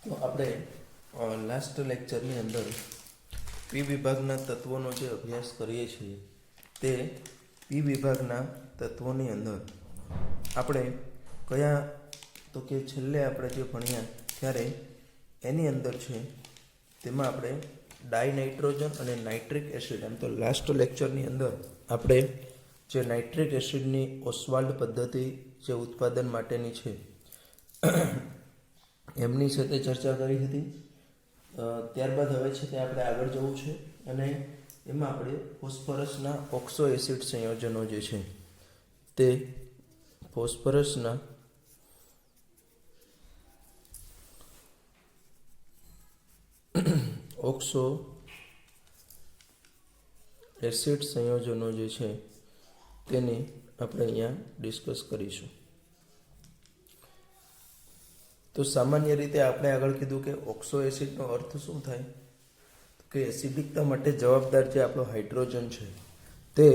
તો આપણે લાસ્ટ લેક્ચરની અંદર પી વિભાગના તત્વોનો જે અભ્યાસ કરીએ છીએ તે પી વિભાગના તત્વોની અંદર આપણે કયા તો કે છેલ્લે આપણે જે ભણ્યા ત્યારે એની અંદર છે તેમાં આપણે ડાયનાઇટ્રોજન અને નાઇટ્રિક એસિડ એમ તો લાસ્ટ લેક્ચરની અંદર આપણે જે નાઇટ્રિક એસિડની ઓસ્વાલ્ડ પદ્ધતિ જે ઉત્પાદન માટેની છે એમની સાથે ચર્ચા કરી હતી. ત્યારબાદ હવે છે તે આપણે આગળ જવું છે અને એમાં આપણે ફોસ્ફરસના ઓક્સો એસિડ સંયોજનો જે છે તે ફોસ્ફરસના ઓક્સો એસિડ સંયોજનો જે છે તેને આપણે અહીંયા ડિસ્કસ કરીશું. તો સામાન્ય રીતે આપણે આગળ કીધું કે ઓક્સો એસિડનો અર્થ શું થાય કે એસિડિકતા માટે જવાબદાર જે આપણો હાઇડ્રોજન છે તે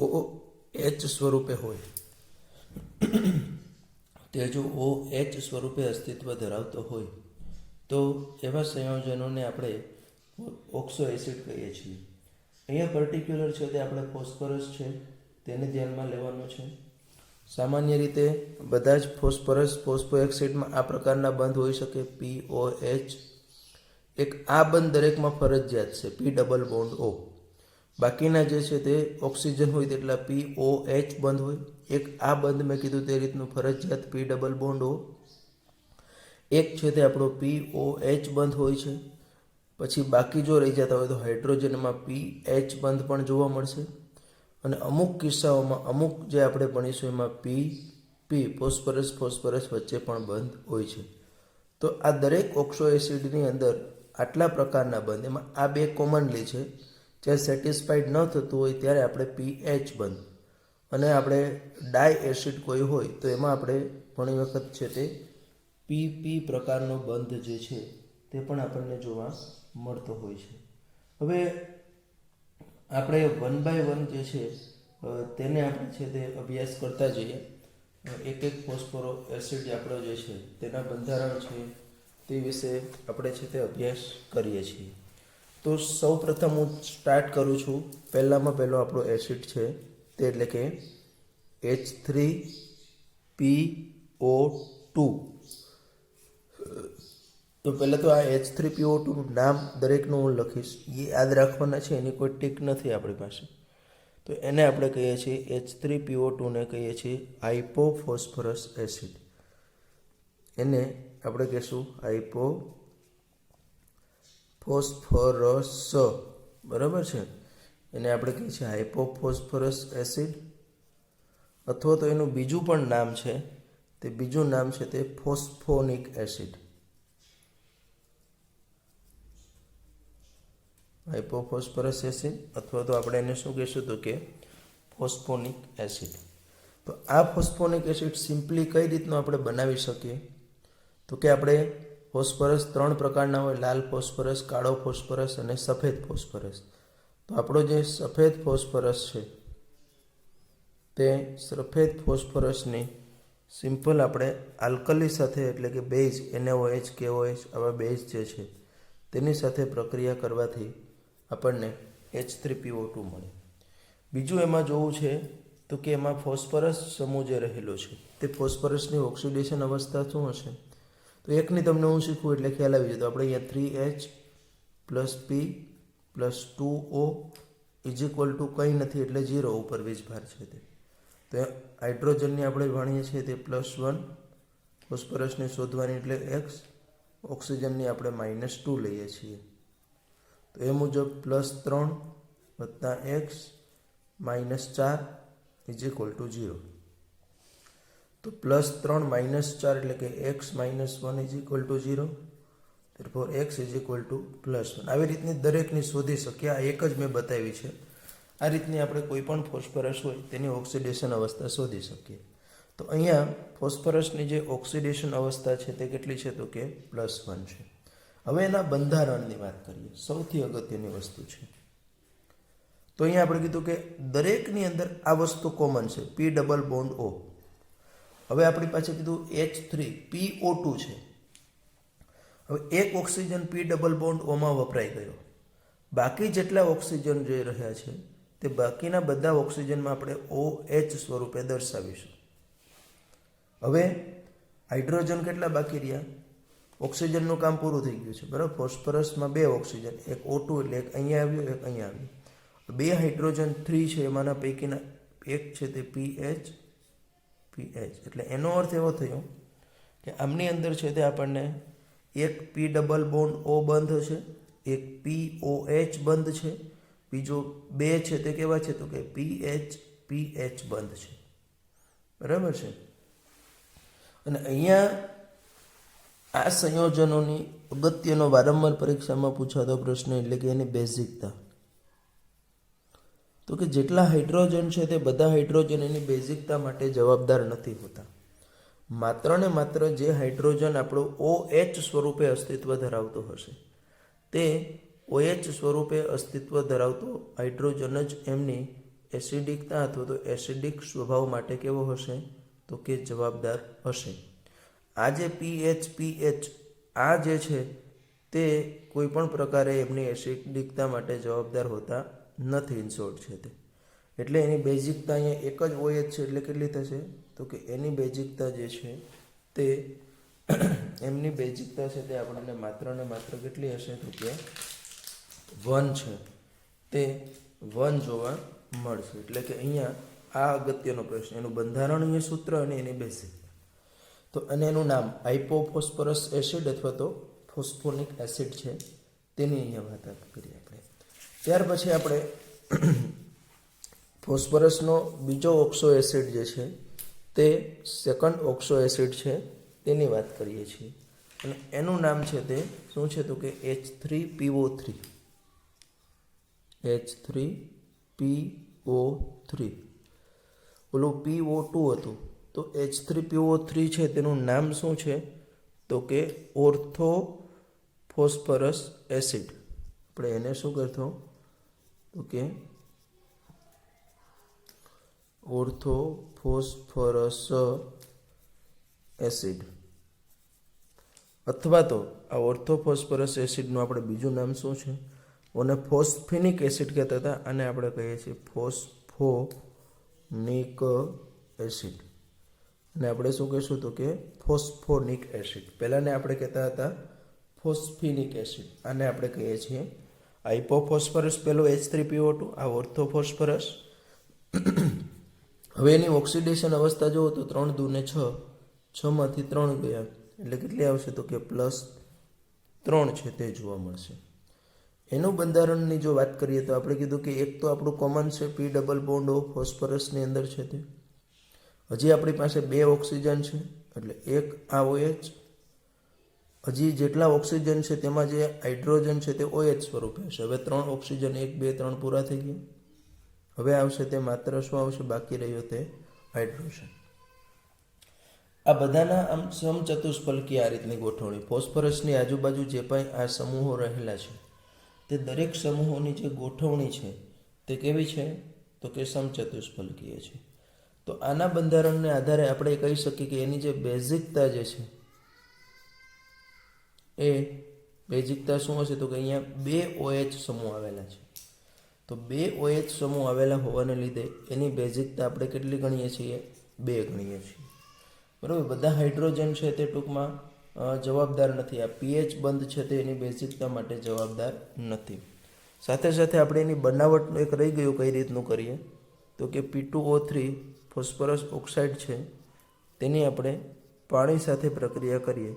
OH સ્વરૂપે હોય, તે જો OH સ્વરૂપે અસ્તિત્વ ધરાવતો હોય તો એવા સંયોજનોને આપણે ઓક્સો એસિડ કહીએ છીએ. અહીંયા પર્ટિક્યુલર છે તે આપણે ફોસ્ફરસ છે તેને ધ્યાનમાં લેવાનું છે. સામાન્ય રીતે બધા જ ફોસ્ફોએક્સાઇડમાં આ પ્રકારના બંધ હોઈ શકે, POH. એક આ બંધ દરેકમાં ફરજિયાત છે, P ડબલ બોન્ડ O. બાકીના જે છે તે ઓક્સિજન હોય તેટલા POH બંધ હોય. એક આ બંધ મેં કીધું તે રીતનું ફરજિયાત P ડબલ બોન્ડ O. એક છે તે આપણો POH બંધ હોય છે. પછી બાકી જો રહી જતા હોય તો હાઇડ્રોજનમાં PH બંધ પણ જોવા મળશે. અને અમુક કિસ્સાઓમાં અમુક જે આપણે ભણીશું એમાં P ફોસ્ફરસ વચ્ચે પણ બંધ હોય છે. તો આ દરેક ઓક્સો એસિડની અંદર આટલા પ્રકારના બંધ, એમાં આ બે કોમનલી છે. જ્યારે સેટિસ્ફાઈડ ન થતું હોય ત્યારે આપણે PH બંધ, અને આપણે ડાય એસિડ કોઈ હોય તો એમાં આપણે ઘણી વખત છે તે PP પ્રકારનો બંધ જે છે તે પણ આપણને જોવા મળતો હોય છે. હવે આપણે 1 by 1 જે છે તેને આપણે છે તે અભ્યાસ કરતા જઈએ. એક ફોસ્ફોરો એસિડ આપણો જે છે તેના બંધારણ છે તે વિશે આપણે છે તે અભ્યાસ કરીએ છીએ. તો સૌ પ્રથમ હું સ્ટાર્ટ કરું છું. પહેલામાં પહેલો આપણો એસિડ છે તે એટલે કે H3PO2. તો પહેલાં તો આ H3PO2 નું નામ દરેકનું હું લખીશ, એ યાદ રાખવાના છે, એની કોઈ ટીક નથી આપણી પાસે. તો એને આપણે કહીએ છીએ H3PO2 ને કહીએ છીએ હાઇપોફોસ્ફરસ એસિડ. એને આપણે કહીશું હાઇપોફોસ્ફરસ, બરાબર છે. એને આપણે કહીએ છીએ હાઇપોફોસ્ફરસ એસિડ, અથવા તો એનું બીજું પણ નામ છે, તે બીજું નામ છે તે ફોસ્ફોનિક એસિડ. હાઇપોફોસ્ફરસ એસિડ, અથવા તો આપણે એને શું કહીશું તો કે ફોસ્ફોનિક એસિડ. તો આ ફોસ્ફોનિક એસિડ સિમ્પલી કઈ રીતનું આપણે બનાવી શકીએ તો કે આપણે ફોસ્ફરસ 3 પ્રકારના હોય, લાલ ફોસ્ફરસ, કાળો ફોસ્ફરસ અને સફેદ ફોસ્ફરસ. તો આપણો જે સફેદ ફોસ્ફરસ છે તે સફેદ ફોસ્ફરસની સિમ્પલ આપણે આલ્કલી સાથે એટલે કે બેઝ NaOH, KOH આવા બેઝ જે છે તેની સાથે પ્રક્રિયા કરવાથી આપણને H3PO2 મળે. બીજું એમાં જોવું છે તો કે એમાં ફોસ્ફરસ સમૂહ જે રહેલો છે તે ફોસ્ફરસની ઓક્સિડેશન અવસ્થા શું હશે. તો એકની તમને હું શીખવું એટલે ખ્યાલ આવી જાય. તો આપણે અહીંયા 3H + P + 2O = કંઈ નથી એટલે 0 ઉપર વીજભાર છે તે. તો હાઇડ્રોજનની આપણે ભણીએ છીએ તે +1, ફોસ્ફરસની શોધવાની એટલે X, ઓક્સિજનની આપણે -2 લઈએ છીએ. તો એ મુજબ +3 + X -4 = 0. તો +3 - 4 એટલે કે X - 1 = 0. therefore X = +1. આવી રીતની દરેકની શોધી શકીએ. આ એક જ મેં બતાવી છે. આ રીતની આપણે કોઈ પણ ફોસ્ફરસ હોય તેની ઓક્સિડેશન અવસ્થા શોધી શકીએ. તો અહીંયા ફોસ્ફરસની જે ઓક્સિડેશન અવસ્થા છે તે કેટલી છે તો કે +1 છે. હવે એના બંધારણની વાત કરીએ. સૌથી અગત્યની વસ્તુ છે તો અહીંયા આપણે કીધું કે દરેકની અંદર આ વસ્તુ કોમન છે, P ડબલ બોન્ડ O. હવે આપણી પાસે કીધું H3PO2 છે, હવે એક ઓક્સિજન પી ડબલ બોન્ડ ઓમાં વપરાઈ ગયો, બાકી જેટલા ઓક્સિજન જે રહ્યા છે તે બાકીના બધા ઓક્સિજનમાં આપણે OH સ્વરૂપે દર્શાવીશું. હવે હાઇડ્રોજન કેટલા બાકી રહ્યા? ઓક્સિજનનું કામ પૂરું થઈ ગયું છે, બરાબર. ફોસ્ફરસમાં 2 ઓક્સિજન, એક O2 એટલે એક અહીંયા આવ્યું, એક અહીંયા આવ્યું. 2 હાઇડ્રોજન 3 છે, એમાંના પૈકીના એક છે તે PH. એટલે એનો અર્થ એવો થયો કે આમની અંદર છે તે આપણને એક P ડબલ બોન્ડ O બંધ છે, એક POH બંધ છે, બીજો 2 છે તે કેવા છે તો કે PH બંધ છે, બરાબર છે. અને અહીંયા આ સંયોજનોની અગત્યનો વારંવાર પરીક્ષામાં પૂછાતો પ્રશ્ન એટલે કે એની બેઝિકતા. તો કે જેટલા હાઇડ્રોજન છે તે બધા હાઇડ્રોજન એની બેઝિકતા માટે જવાબદાર નથી હોતા. માત્ર ને માત્ર જે હાઇડ્રોજન આપણો OH સ્વરૂપે અસ્તિત્વ ધરાવતો હશે તે OH સ્વરૂપે અસ્તિત્વ ધરાવતો હાઇડ્રોજન જ એમની એસિડિકતા અથવા તો એસિડિક સ્વભાવ માટે કેવો હશે તો કે જવાબદાર હશે. આ જે PH આ જે છે તે કોઈ પણ પ્રકારે એમની એસિડિકતા માટે જવાબદાર હોતા નથી. ઇન શોર્ટ છે તે એટલે એની બેઝિકતા અહીંયા એક જ OH છે એટલે કેટલી થશે તો કે એની બેઝિકતા જે છે તે એમની બેઝિકતા છે તે આપણને માત્ર ને માત્ર કેટલી હશે તો કે 1 છે, તે 1 જોવા મળશે. એટલે કે અહીંયા આ અગત્યનો પ્રશ્ન, એનું બંધારણીય સૂત્ર અને એની બેઝિકતા. તો અને એનું નામ હાઇપોફોસ્ફરસ એસિડ અથવા તો ફોસ્ફોનિક એસિડ છે, તેની અહીંયા વાત કરીએ આપણે. ત્યાર પછી આપણે ફોસ્ફરસનો બીજો ઓક્સો એસિડ જે છે તે સેકન્ડ ઓક્સો એસિડ છે તેની વાત કરીએ છીએ. અને એનું નામ છે તે શું છે તો કે H3PO3. ઓલું PO2 હતું તો H3PO3 છે તેનું નામ શું છે તો કે ઓર્થોફોસ્ફરસ એસિડ. આપણે એને શું કરતો તો કે ઓર્થોફોસ્ફરસ એસિડ, અથવા તો આ ઓર્થોફોસ્ફરસ એસિડનું આપણે બીજું નામ શું છે અને ફોસ્ફિનિક એસિડ કહેતા હતા, અને આપણે કહીએ છીએ ફોસ્ફોનિક એસિડ. અને આપણે શું કહીશું તો કે ફોસ્ફોનિક એસિડ. પહેલાંને આપણે કહેતા હતા ફોસ્ફિનિક એસિડ, આને આપણે કહીએ છીએ હાઇપોફોસ્ફરસ. પેલો H3PO2, આ ઓર્થોફોસ્ફરસ. હવે એની ઓક્સિડેશન અવસ્થા જુઓ તો 3 2 ને 6, 6 માંથી 3 ગયા એટલે કેટલી આવશે તો કે +3 છે તે જોવા મળશે. એનું બંધારણની જો વાત કરીએ તો આપણે કીધું કે એક તો આપણું કોમન છે P ડબલ બોન્ડ O ફોસ્ફરસની અંદર છે તે. હજી આપણી પાસે 2 ઓક્સિજન છે એટલે એક આ OH. હજી જેટલા ઓક્સિજન છે તેમાં જે હાઇડ્રોજન છે તે OH સ્વરૂપે હશે. હવે 3 ઓક્સિજન 1 2 3 પૂરા થઈ ગયા. હવે આવશે તે માત્ર શું આવશે બાકી રહ્યો તે હાઇડ્રોજન. આ બધાના આમ સમચતુષ્ફલકી આ રીતની ગોઠવણી. ફોસ્ફરસની આજુબાજુ જે પણ આ સમૂહો રહેલા છે તે દરેક સમૂહોની જે ગોઠવણી છે તે કેવી છે તો કે સમચતુષ્ફલકીય છે. તો આના બંધારણને આધારે આપણે કહી શકીએ કે એની જે બેઝિકતા જે છે એ બેઝિકતા શું હશે તો કે અહીંયા 2 OH સમૂહ આવેલા છે. તો 2 OH સમૂહ આવેલા હોવાને લીધે એની બેઝિકતા આપણે કેટલી ગણીએ છીએ 2 ગણીએ છીએ, બરાબર. બધા હાઇડ્રોજન છે તે ટૂંકમાં જવાબદાર નથી. આ PH બંધ છે તે એની બેઝિકતા માટે જવાબદાર નથી. સાથે સાથે આપણે એની બનાવટનું એક રહી ગયું, કઈ રીતનું કરીએ તો કે P2O3 ફોસ્ફરસ ઓક્સાઇડ છે તેની આપણે પાણી સાથે પ્રક્રિયા કરીએ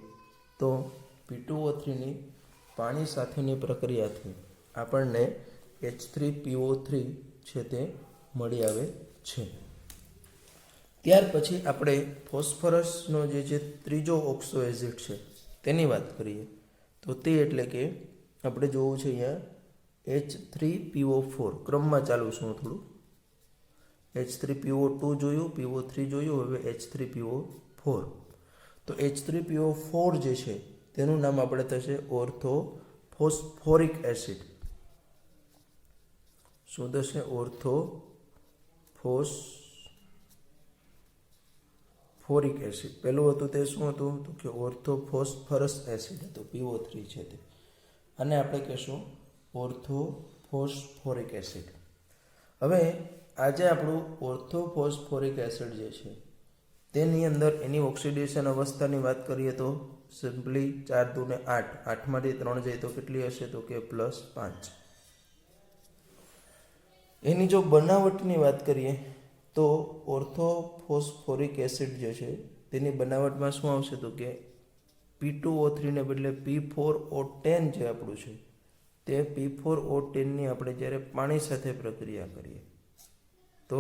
તો P2O3ની પાણી સાથેની પ્રક્રિયાથી આપણને H3PO3 છે તે મળી આવે છે. ત્યાર પછી આપણે ફોસ્ફરસનો જે ત્રીજો ઓક્સો એસિડ છે તેની વાત કરીએ તો તે એટલે કે આપણે જોવું છે અહીંયા H3PO4. ક્રમમાં ચાલુ છું થોડું. H3PO2 જોયું, PO3 જોયું, હવે H3PO4. તો H3PO4 જે છે તેનું નામ આપણે થશે ઓર્થોફોસ્ફોરિક એસિડ. શું થશે? ઓર્થોફોસ્ફોરિક ફોરિક એસિડ. પહેલું હતું તે શું હતું તો કે ઓર્થોફોસ્ફરસ એસિડ હતું, PO3 છે તે. અને આપણે કહીશું ઓર્થોફોસ્ફોરિક એસિડ. હવે આજે આપણું ઓર્થોફોસ્ફોરિક એસિડ જે છે તેની અંદર એની ઓક્સિડેશન અવસ્થાની વાત કરીએ તો સિમ્પલી 4 દૂને 8, 8માંથી 3 જાય તો કેટલી હશે તો કે +5. એની જો બનાવટની વાત કરીએ તો ઓર્થોફોસ્ફોરિક એસિડ જે છે તેની બનાવટમાં શું આવશે તો કે P2O3 ને બદલે P4O10 જે આપણું છે તે P4O10 ની આપણે જ્યારે પાણી સાથે પ્રક્રિયા કરીએ તો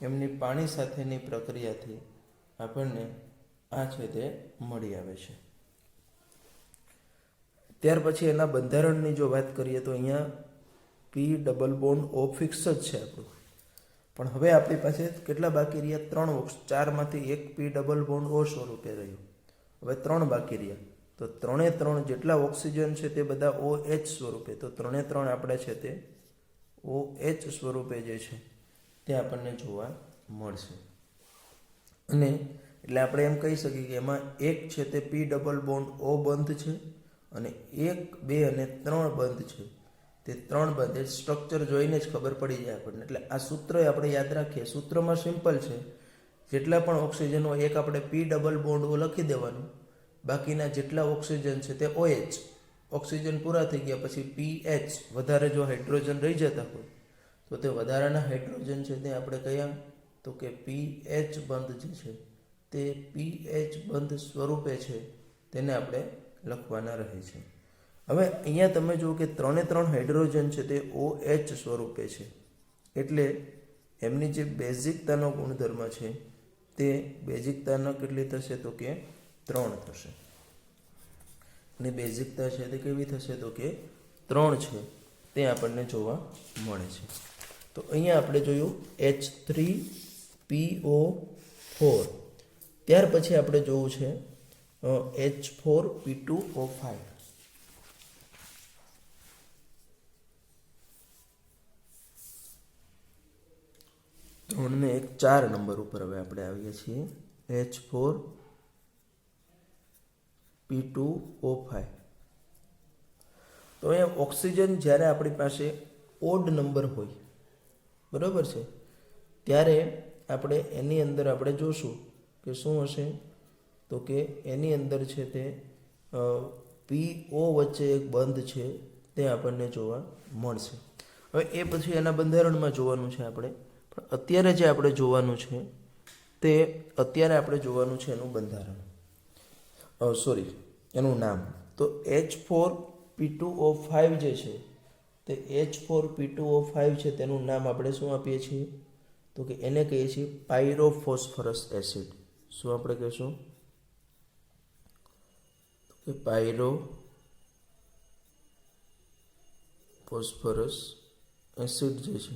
એમની પાણી સાથેની પ્રક્રિયાથી આપણને આ છે તે મળી આવે છે. ત્યાર પછી એના બંધારણની જો વાત કરીએ તો અહીંયા P double bond O fix જ છે આપણું, પણ હવે આપણી પાસે કેટલા બાકી રહ્યા? 3 4માંથી એક P ડબલ બોન્ડ O સ્વરૂપે રહ્યું. હવે 3 બાકી રહ્યા, તો 3 જેટલા ઓક્સિજન છે તે બધા OH સ્વરૂપે, તો 3 આપણે છે તે OH સ્વરૂપે જે છે તે આપણને જોવા મળશે. અને એટલે આપણે એમ કહી શકીએ કે એમાં એક છે તે P ડબલ બોન્ડ O બંધ છે અને 1, 2 અને 3 બંધ છે. તે 3 બંધ એ સ્ટ્રક્ચર જોઈને જ ખબર પડી જાય આપણને. એટલે આ સૂત્ર આપણે યાદ રાખીએ. સૂત્રમાં સિમ્પલ છે, જેટલા પણ ઓક્સિજન હોય એક આપણે P ડબલ બોન્ડ O લખી દેવાનું, બાકીના જેટલા ઓક્સિજન છે તે OH. ઓક્સિજન પૂરા થઈ ગયા પછી PH, વધારે જો હાઇડ્રોજન રહી જતા હોય તો તે વધારાના હાઇડ્રોજન છે તે આપણે કયા તો કે PH બંધ જે છે તે PH બંધ સ્વરૂપે છે તેને આપણે લખવાના રહે છે. હવે અહીંયા તમે જુઓ કે 3 હાઇડ્રોજન છે તે OH સ્વરૂપે છે, એટલે એમની જે બેઝિકતાનો ગુણધર્મ છે તે બેઝિકતાનો કેટલી થશે તો કે 3 થશે. અને બેઝિકતા છે તે કેવી થશે તો કે 3 છે તે આપણને જોવા મળે છે. તો અહીંયા આપણે જોયું H3PO4. ત્યાર પછી આપણે જોવું છે H4P2O5. ને 4 નંબર ઉપર હવે આપણે આવીએ છીએ H4P2O5. તો અહીંયા ઓક્સિજન જ્યારે આપણી પાસે ઓડ નંબર હોય, બરાબર છે, ત્યારે આપણે એની અંદર આપણે જોશું કે શું હશે તો કે એની અંદર છે તે PO વચ્ચે એક બંધ છે તે આપણને જોવા મળશે. હવે એ પછી એના બંધારણમાં જોવાનું છે આપણે, પણ અત્યારે જે આપણે જોવાનું છે તે આપણે જોવાનું છે એનું બંધારણ, એનું નામ. તો H4P2O5 જે છે તે H4P2O5 છે તેનું નામ આપણે શું આપીએ છીએ તો કે એને કહીએ છીએ પાયરોફોસ્ફરસ એસિડ. શું આપણે કહીશું કે પાયરોફોસ્ફરસ એસિડ જે છે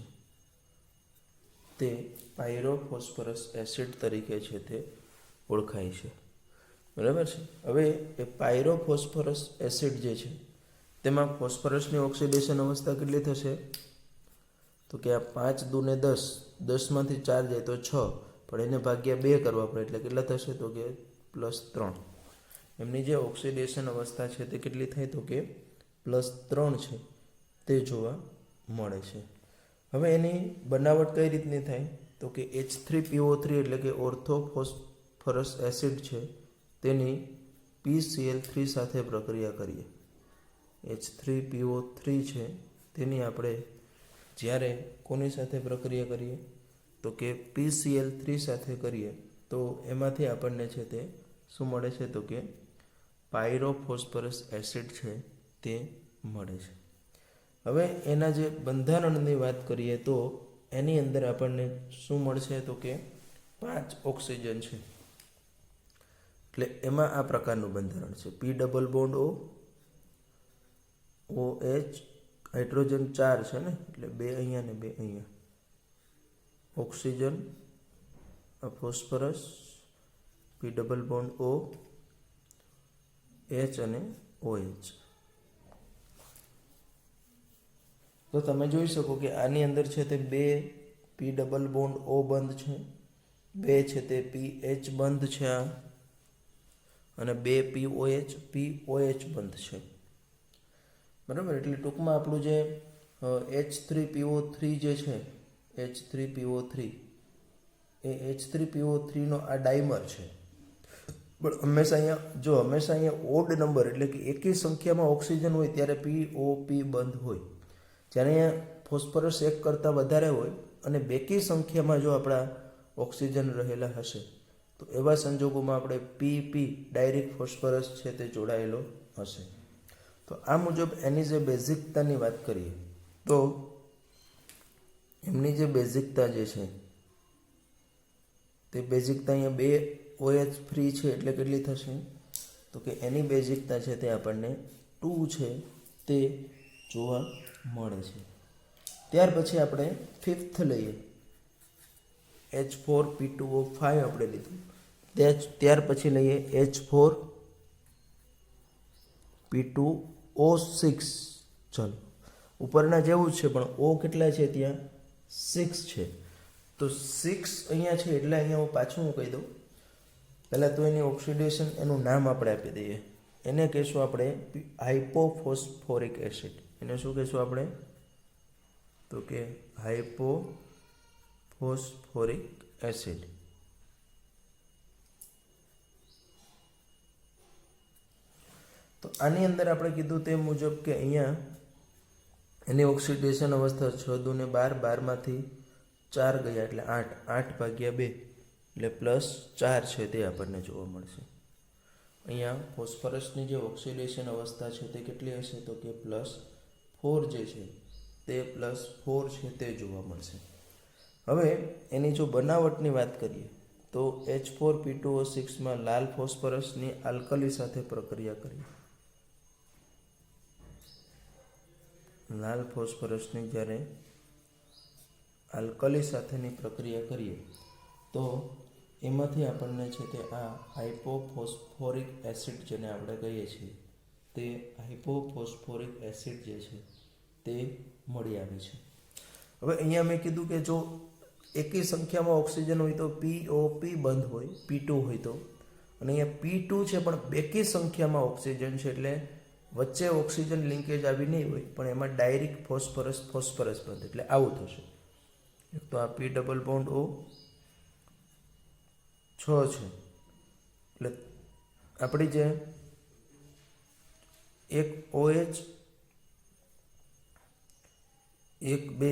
તે પાયરોફોસ્ફરસ એસિડ તરીકે છે તે ઓળખાય છે, બરાબર છે. હવે એ પાયરોફોસ્ફરસ એસિડ જે છે તેમાં ફોસ્ફરસની ઓક્સિડેશન અવસ્થા કેટલી થશે તો કે આ 5 દૂને 10, 10માંથી 4 જાય તો 6, પણ એને ભાગ્યા 2 કરવા પડે એટલે કેટલા થશે તો કે +3. એમની જે ઓક્સિડેશન અવસ્થા છે તે કેટલી થાય તો કે +3 છે તે જોવા મળે છે. હવે એની બનાવટ કઈ રીતની થાય તો કે H3PO3 એટલે કે ઓર્થોફોસ્ફરસ એસિડ છે તેની PCl3 સાથે પ્રક્રિયા કરીએ. H3PO3 છે તેની આપણે જ્યારે કોની સાથે પ્રક્રિયા કરીએ તો કે PCl3 સાથે કરીએ તો એમાંથી આપણને છે તે શું મળે છે તો કે પાયરોફોસ્ફરસ એસિડ છે તે મળે છે. હવે એના જે બંધારણની વાત કરીએ તો એની અંદર આપણને શું મળશે તો કે 5 ઓક્સિજન છે, એટલે એમાં આ પ્રકારનું બંધારણ છે. P double bond O, OH, hydrogen 4 છે ને, એટલે 2 અહીંયા ને 2 અહીંયા, oxygen, phosphorus, P double bond O, H અને OH. તો તમે જોઈ શકો કે આની અંદર છે તે 2 P ડબલ બોન્ડ O બંધ છે બે છે તે PH બંધ છે આ, અને બે POH બંધ છે, બરાબર. એટલે ટૂંકમાં આપણું જે H3PO3 જે છે, H3PO3 એ H3PO3 નો આ ડાઈમર છે. પણ હંમેશા અહીંયા ઓડ નંબર એટલે કે એકી સંખ્યામાં ઓક્સિજન હોય ત્યારે POP બંધ હોય. જ્યારે અહીંયા ફોસ્ફરસ એક કરતાં વધારે હોય અને બેકી સંખ્યામાં જો આપણા ઓક્સિજન રહેલા હશે તો એવા સંજોગોમાં આપણે PP ડાયરેક્ટ ફોસ્ફરસ છે તે જોડાયેલો હશે. તો આ મુજબ એની જે બેઝિકતાની વાત કરીએ તો એમની જે બેઝિકતા જે છે તે બેઝિકતા અહીંયા બે OH ફ્રી છે એટલે કેટલી થશે તો કે એની બેઝિકતા છે તે આપણને 2 છે તે જોવા મળે છે. ત્યાર પછી આપણે ફિફ્થ લઈએ, H4P2O5 આપણે લીધું. ત્યાર પછી લઈએ H4P2O6. ચાલો, ઉપરના જેવું જ છે પણ O કેટલા છે ત્યાં 6 છે. તો 6 અહીંયા છે એટલે અહીંયા હું પાછું કહી દઉં. પહેલાં તો એની ઓક્સિડેશન એનું નામ આપણે આપી દઈએ. એને કહીશું આપણે હાઇપોફોસ્ફોરિક એસિડ. એને શું કહીશું આપણે તો કે હાઇપોફોસ્ફોરિક એસિડ. તો આની અંદર આપણે કીધું તે મુજબ કે અહીંયા એની ઓક્સિડેશન અવસ્થા 6 દુ ને 12, 12માંથી 4 ગયા એટલે 8, 8/2 એટલે +4 છે તે આપણને જોવા મળશે. અહીંયા ફોસ્ફરસની જે ઓક્સિડેશન અવસ્થા છે તે કેટલી હશે તો કે +4 જે છે તે +4 છે તે જોવા મળશે. હવે એની જો બનાવટની વાત કરીએ તો H4P2O6માં લાલ ફોસ્ફરસની આલ્કલી સાથે પ્રક્રિયા કરીએ. લાલ ફોસ્ફરસની જ્યારે આલ્કલી સાથેની પ્રક્રિયા કરીએ તો એમાંથી આપણને છે તે આ હાઇપોફોસ્ફોરિક એસિડ જેને આપણે કહીએ છીએ તે હાઇપોફોસ્ફોરિક એસિડ જે છે તે મળી આવે છે. હવે અહીંયા મેં કીધું કે જો એકી સંખ્યામાં ઓક્સિજન હોય તો POP બંધ હોય, P2 હોય તો, અને અહીંયા P2 છે પણ બેકી સંખ્યામાં ઓક્સિજન છે એટલે વચ્ચે ઓક્સિજન લિંકેજ આવી નહીં હોય પણ એમાં ડાયરેક્ટ ફોસ્ફરસ બંધ, એટલે આવું થશે. એક તો આ P ડબલ બોન્ડ O 6 છે એટલે આપણી જે એક OH એક 2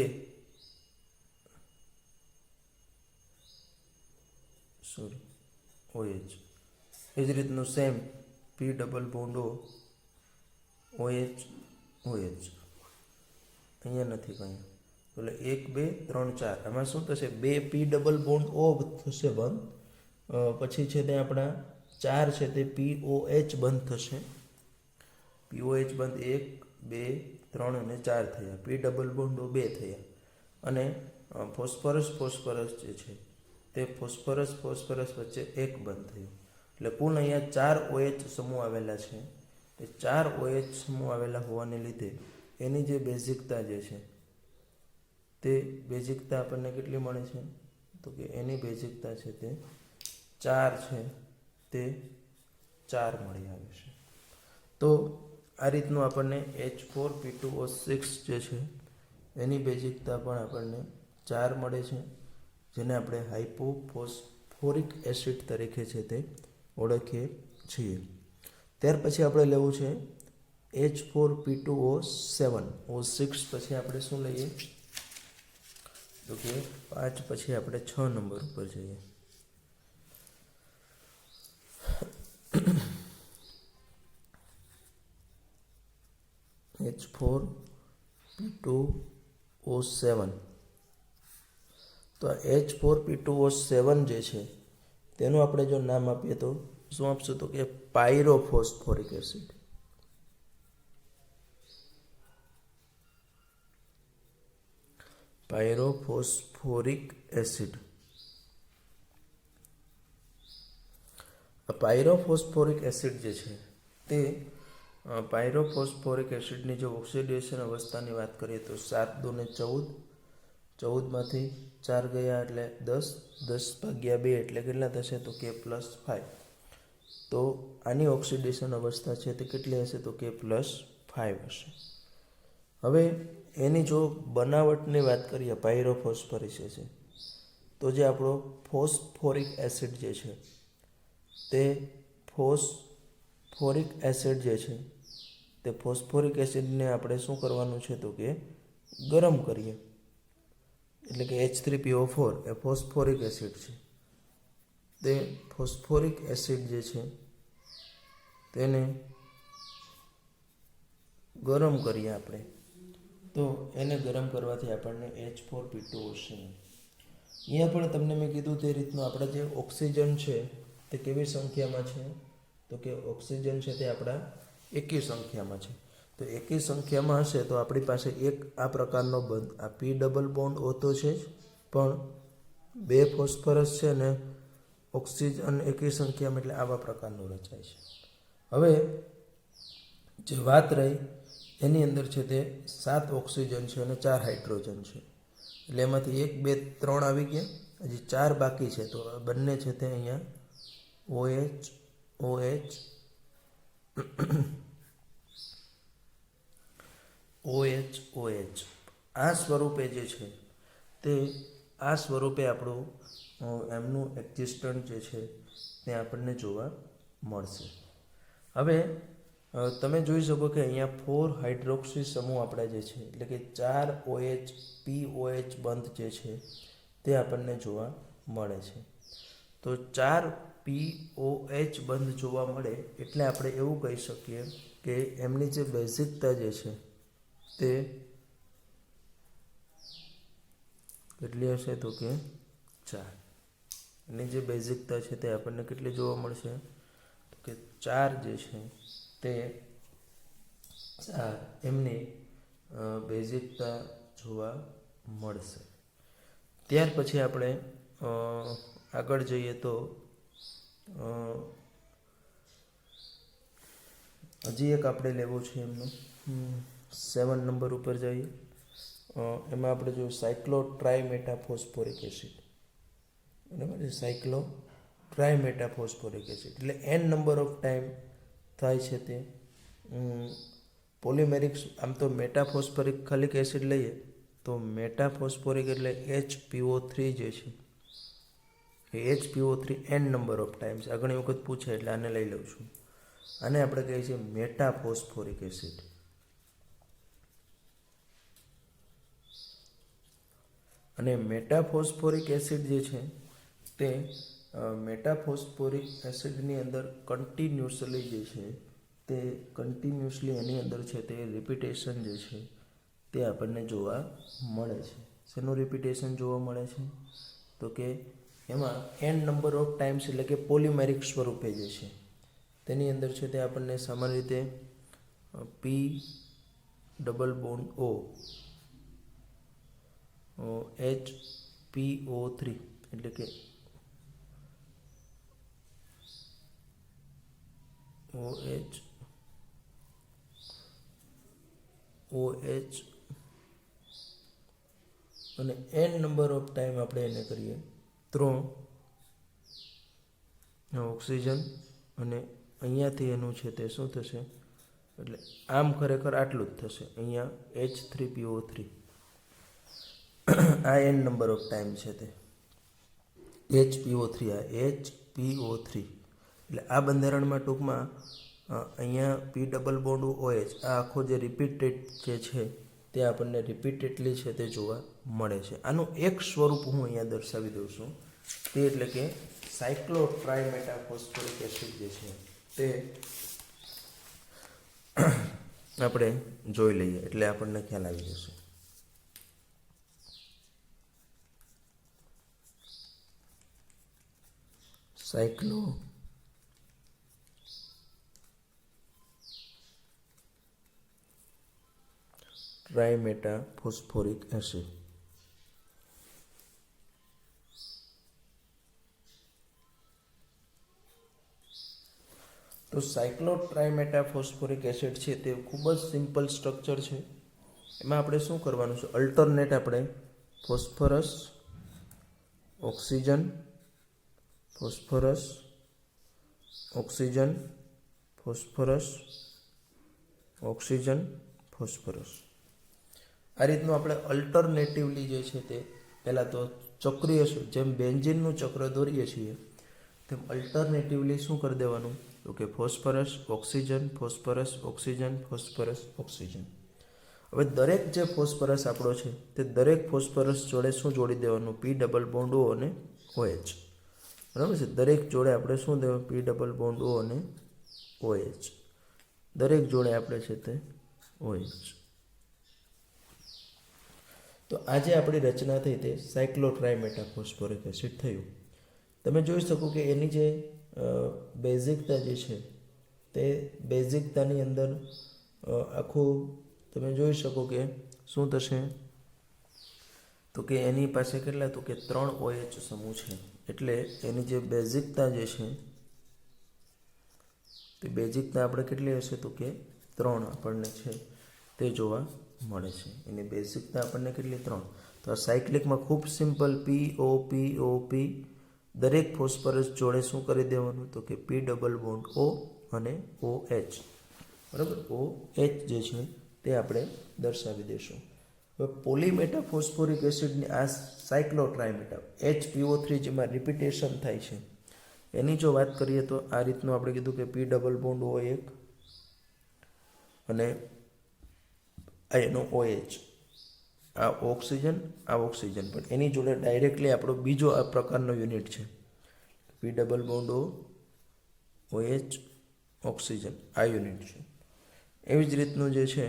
OH એ જ રીતનું same P double bond O OH અહીંયા નથી કંઈ, એટલે 1 2 3 4 આમાં શું થશે 2 P ડબલ બોન્ડ O થશે બંધ, પછી છે તે આપણા 4 છે તે POH બંધ થશે. POH બંધ 1 2 3 અને 4 થયા, P ડબલ બોન્ડ O 2 થયા, અને ફોસ્ફરસ જે છે તે ફોસ્ફરસ વચ્ચે 1 બંધ થયું. એટલે કુલ અહીંયા 4 OH સમૂહ આવેલા છે. એ 4 OH સમૂહ આવેલા હોવાને લીધે એની જે બેઝિકતા જે છે તે બેઝિકતા આપણને કેટલી મળે છે તો કે એની બેઝિકતા છે તે 4 છે તે 4 મળી આવે છે. તો આ રીતનું આપણને H4P2O6 જે છે એની બેઝિકતા પણ આપણને 4 મળે છે, જેને આપણે હાઇપોફોસ્ફોરિક એસિડ તરીકે છે તે ઓળખીએ છીએ. ત્યાર પછી આપણે લેવું છે H4P2O7. O6 પછી આપણે શું લઈએ તો કે 5 પછી આપણે 6 નંબર ઉપર જઈએ. H4P2O7. તો આ H4P2O7 જે છે તેનું આપણે જો નામ આપીએ તો શું આપશું તો કે પાયરોફોસ્ફોરિક એસિડ. પાયરોફોસ્ફોરિક એસિડ. પાયરોફોસ્ફોરિક એસિડ જે છે તે પાયરોફોસ્ફોરિક એસિડની જો ઓક્સિડેશન અવસ્થાની વાત કરીએ તો 7 2 ને 14, 14માંથી 4 ગયા એટલે 10, 10/2 એટલે કેટલા થશે તો કે +5. તો આની ઓક્સિડેશન અવસ્થા છે તે કેટલી હશે તો કે +5 હશે. હવે એની જો બનાવટની વાત કરીએ પાયરોફોસ્ફરસ એસિડ, તો જે આપણો ફોસ્ફોરિક એસિડ જે છે તે ફોસ્ફોરિક એસિડ જે છે તે ફોસ્ફોરિક એસિડને આપણે શું કરવાનું છે તો કે ગરમ કરીએ, એટલે કે H3PO4 એ ફોસ્ફોરિક એસિડ છે. તે ફોસ્ફોરિક એસિડ જે છે તેને ગરમ કરીએ આપણે, તો એને ગરમ કરવાથી આપણને H4P2O છે. અહીંયા પણ તમને મેં કીધું તે રીતનું આપણે જે ઓક્સિજન છે તે કેવી સંખ્યામાં છે તો કે ઓક્સિજન છે તે આપણા એકી સંખ્યામાં છે. તો એકી સંખ્યામાં હશે તો આપણી પાસે એક આ પ્રકારનો બંધ, આ P ડબલ બોન્ડ O તો છે જ, પણ 2 ફોસ્ફરસ છે ને ઓક્સિજન એકી સંખ્યામાં એટલે આવા પ્રકારનું રચાય છે. હવે જે વાત રહી એની અંદર છે તે 7 ઓક્સિજન છે અને 4 હાઇડ્રોજન છે, એટલે એમાંથી 1, 2, 3 આવી ગયા, હજી 4 બાકી છે. તો બંને છે તે અહીંયા OH આ સ્વરૂપે જે છે તે આ સ્વરૂપે આપણું એમનું એક્ઝિસ્ટન્ટ જે છે તે આપણને જોવા મળશે. હવે તમે જોઈ શકો કે અહીંયા 4 હાઇડ્રોક્સી સમૂહ આપણા જે છે, એટલે કે 4 OH POH બંધ જે છે તે આપણને જોવા મળે છે. તો 4 POH બંધ જોવા મળે એટલે આપણે એવું કહી શકીએ કે એમની જે બેઝિકતા જે છે તે કેટલી હશે તો કે 4. એની જે બેઝિકતા છે તે આપણને કેટલી જોવા મળશે તો કે 4 જે છે તે 4 એમની બેઝિકતા જોવા મળશે. ત્યાર પછી આપણે આગળ જઈએ તો હજી એક આપણે લેવો છે એમનો 7 નંબર ઉપર જઈએ. એમાં આપણે જોયું સાયક્લોટ્રાયમેટાફોસ્ફોરિક એસિડ, બરાબર છે. સાયક્લોટ્રાયમેટાફોસ્ફોરિક એસિડ એટલે n નંબર ઓફ ટાઈમ થાય છે તે પોલિમેરિક. આમ તો મેટાફોસ્ફોરિક ખાલી એસિડ લઈએ તો મેટાફોસ્ફોરિક એટલે HPO3 જે છે એ HPO3 n number of times આ ઘણી વખત પૂછે એટલે આને લઈ લઉં છું. આને આપણે કહીએ છીએ મેટાફોસ્ફોરિક એસિડ. અને મેટાફોસ્ફોરિક એસિડ જે છે તે મેટાફોસ્ફોરિક એસિડની અંદર કન્ટિન્યુઅસલી જે છે તે કન્ટિન્યુઅસલી એની અંદર છે તે રિપીટેશન જે છે તે આપણને જોવા મળે છે. શેનું રિપીટેશન જોવા મળે છે તો કે એમાં n નંબર ઓફ ટાઈમ્સ એટલે કે પોલિમેરિક સ્વરૂપે જે છે તેની અંદર છે તે આપણને સામાન્ય રીતે P double bond O HPO3 એટલે કે OH અને n નંબર ઓફ ટાઈમ આપણે એને કરીએ 3 ઓક્સિજન અને અહીંયાથી એનું છે તે શું થશે એટલે આમ ખરેખર આટલું જ થશે. અહીંયા H3PO3 આ n નંબર ઓફ ટાઈમ છે તે HPO3 આ HPO3 એટલે આ બંધારણમાં ટૂંકમાં અહીંયા P ડબલ બોન્ડ OH આ આખો જે રિપીટેડ જે છે તે આપણને રિપીટેડલી છે તે જોવા મળે છે. આનું એક સ્વરૂપ હું અહીંયા દર્શાવી દઉં છું તે એટલે કે સાયક્લોટ્રાયમેટાફોસ્ફોરિક એસિડ જે છે તે આપણે જોઈ લઈએ એટલે આપણને ખ્યાલ આવી જશે. સાયક્લોટ્રાયમેટાફોસ્ફોરિક એસિડ. તો સાયક્લોટ્રાયમેટાફોસ્ફોરિક એસિડ છે તે ખૂબ જ સિમ્પલ સ્ટ્રક્ચર છે. એમાં આપણે શું કરવાનું છે અલ્ટરનેટ આપણે phosphorus, oxygen, phosphorus, oxygen, phosphorus, oxygen, phosphorus. આ રીતનું આપણે અલ્ટરનેટિવલી જે છે તે પહેલાં તો ચક્રીય છે, જેમ બેન્ઝીનનું ચક્ર દોરીએ છીએ તેમ અલ્ટરનેટિવલી શું કરી દેવાનું તો કે phosphorus, oxygen, phosphorus, oxygen, phosphorus, oxygen. હવે દરેક જે ફોસ્ફરસ આપણો છે તે દરેક ફોસ્ફરસ જોડે શું જોડી દેવાનું પી ડબલ બોન્ડ ઓ અને OH. બરાબર છે. દરેક જોડે આપણે શું દેવાનું પી ડબલ બોન્ડ ઓ અને OH. દરેક જોડે આપણે છે તે OH. તો આજે આપણી રચના થઈ તે સાયક્લોટ્રાયમેટાફોસ્ફોરિક એસિડ થયું. તમે જોઈ શકો કે એની જે બેઝિકતા જે છે તે બેઝિકતાની અંદર આખું તમે જોઈ શકો કે શું થશે તો કે એની પાસે કેટલા તો કે 3 OH સમૂહ છે. એટલે એની જે બેઝિકતા જે છે તે બેઝિકતા આપણે કેટલી હશે તો કે 3 આપણને છે તે જોવા મળે છે. એની બેઝિકતા આપણને કેટલી 3. તો આ સાયક્લિકમાં ખૂબ સિમ્પલ PO દરેક ફોસ્ફરસ જોડે શું કરી દેવાનું તો કે પી ડબલ બોન્ડ O અને OH. બરાબર. OH જે છે તે આપણે દર્શાવી દઈશું. હવે પોલીમેટાફોસ્ફોરિક એસિડની આ સાયક્લોટ્રાયમેટા HPO3 જેમાં રિપીટેશન થાય છે એની જો વાત કરીએ તો આ રીતનું આપણે કીધું કે પી ડબલ બોન્ડ O1 અને એનો OH. આ ઓક્સિજન પણ એની જોડે ડાયરેક્ટલી આપણો બીજો આ પ્રકારનો યુનિટ છે પી ડબલ બોન્ડ OH ઓક્સિજન. આ યુનિટ છે. એવી જ રીતનું જે છે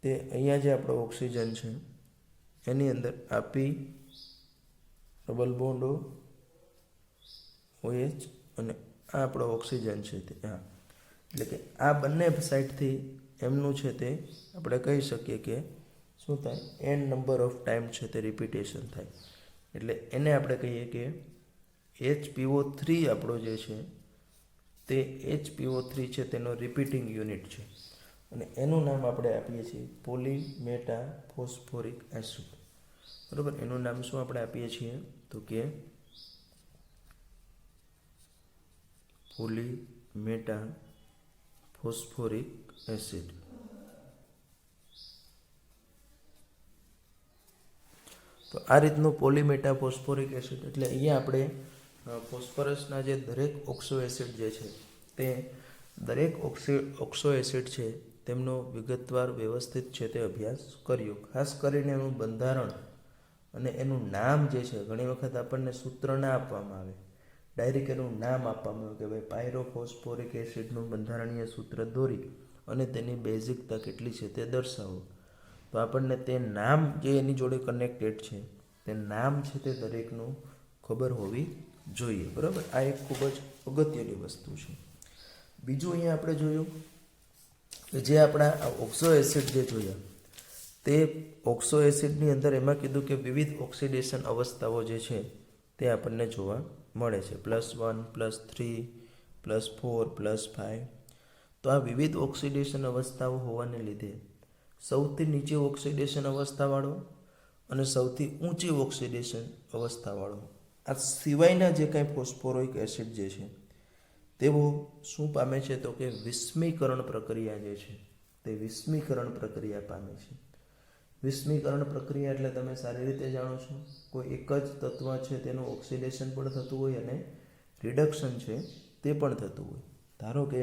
તે અહીંયા જે આપણો ઓક્સિજન છે એની અંદર આ પી ડબલ બોન્ડ OH અને આ આપણો ઓક્સિજન છે તે હા. એટલે કે આ બંને સાઈડથી એમનું છે તે આપણે કહી શકીએ કે શું થાય n નંબર ઓફ ટાઈમ છે તે રિપીટેશન થાય. એટલે એને આપણે કહીએ કે HPO3 આપણો જે છે તે HPO3 છે તેનો રિપીટિંગ યુનિટ છે અને એનું નામ આપણે આપીએ છીએ પોલીમેટાફોસ્ફોરિક એસિડ. બરાબર. એનું નામ શું આપણે આપીએ છીએ તો કે પોલીમેટાફોસ્ફોરિક એસિડ. તો આ રીતનું પોલીમેટાફોસ્ફોરિક એસિડ એટલે અહીંયા આપણે ફોસ્ફરસના જે દરેક ઓક્સો એસિડ જે છે તે દરેક ઓક્સો એસિડ છે તેમનો વિગતવાર વ્યવસ્થિત છે તે અભ્યાસ કર્યો. ખાસ કરીને એનું બંધારણ અને એનું નામ જે છે ઘણી વખત આપણને સૂત્ર ના આપવામાં આવે, ડાયરેક્ટ એનું નામ આપવામાં આવે કે ભાઈ પાયરોફોસ્ફોરિક એસિડનું બંધારણીય સૂત્ર દોરી અને તેની બેઝિકતા કેટલી છે તે દર્શાવો. તો આપણને તે નામ જે એની જોડે કનેક્ટેડ છે તે નામ છે તે દરેકનું ખબર હોવી જોઈએ. બરાબર. આ એક ખૂબ જ અગત્યની વસ્તુ છે. બીજું અહીંયા આપણે જોયું કે જે આપણા ઓક્સો એસિડ જે જોયા તે ઓક્સો એસિડની અંદર એમાં કીધું કે વિવિધ ઓક્સિડેશન અવસ્થાઓ જે છે તે આપણને જોવા મળે છે +1, +3, +4, +5. તો આ વિવિધ ઓક્સિડેશન અવસ્થાઓ હોવાને લીધે સૌથી નીચી ઓક્સિડેશન અવસ્થાવાળો અને સૌથી ઊંચી ઓક્સિડેશન અવસ્થાવાળો આ સિવાયના જે કાંઈ ફોસ્ફોરિક એસિડ જે છે તેઓ શું પામે છે તો કે વિસ્મીકરણ પ્રક્રિયા જે છે તે વિસ્મીકરણ પ્રક્રિયા પામે છે. વિસ્મીકરણ પ્રક્રિયા એટલે તમે સારી રીતે જાણો છો કોઈ એક જ તત્વ છે તેનું ઓક્સિડેશન પણ થતું હોય અને રિડક્શન છે તે પણ થતું હોય. ધારો કે